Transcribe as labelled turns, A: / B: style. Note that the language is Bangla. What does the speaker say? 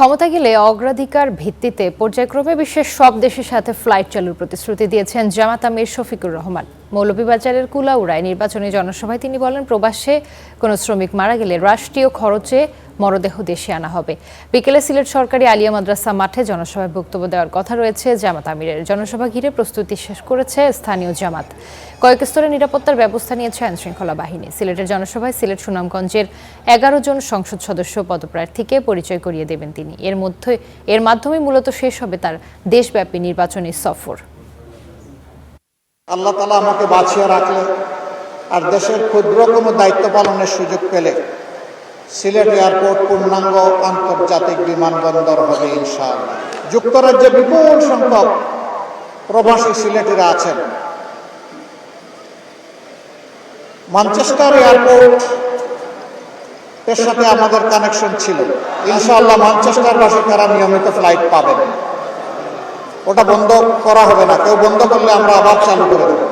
A: ক্ষমতা গেলে অগ্রাধিকার ভিত্তিতে পর্যায়ক্রমে বিশ্বের সব দেশের সাথে ফ্লাইট চালুর প্রতিশ্রুতি দিয়েছেন জামাত আমির শফিকুর রহমান। মৌলভীবাজারের কুলাউড়ায় নির্বাচনী জনসভায় তিনি বলেন, প্রবাসে কোনো শ্রমিক মারা গেলে রাষ্ট্রীয় খরচে মরদেহ দেশে আনা হবে। বিকেলে সিলেট সরকারি আলিয়া মাদ্রাসা মাঠে জনসভায় বক্তব্য দেওয়ার কথা রয়েছে জামাত আমিরের। জনসভা ঘিরে প্রস্তুতি শেষ করেছে স্থানীয় জামাত। কয়েক স্তরে নিরাপত্তার ব্যবস্থা নিয়েছে আইনশৃঙ্খলা বাহিনী। সিলেটের জনসভায় সিলেট সুনামগঞ্জের 11 জন সংসদ সদস্য পদপ্রার্থীকে পরিচয় করিয়ে দেবেন তিনি। এর মাধ্যমে মূলত শেষ হবে তার দেশব্যাপী নির্বাচনী সফর।
B: আল্লাহ তাআলা আমাকে বাঁচিয়ে রাখলে আর দেশের ক্ষুদ্র কোনো দায়িত্ব পালনের সুযোগ পেলে সিলেট এয়ারপোর্ট পূর্ণাঙ্গ আন্তর্জাতিক বিমানবন্দর হবে ইনশাআল্লাহ। যুক্তরাজ্যে বিপুল সংখ্যক প্রবাসী সিলেটিরা আছেন। ম্যানচেস্টার এয়ারপোর্ট এর সাথে আমাদের কানেকশন ছিল। ইনশাআল্লাহ ম্যানচেস্টারবাসী তারা নিয়মিত ফ্লাইট পাবেন। ওটা বন্ধ করা হবে না, কেউ বন্ধ করলে আমরা আবার চালু করে দেব।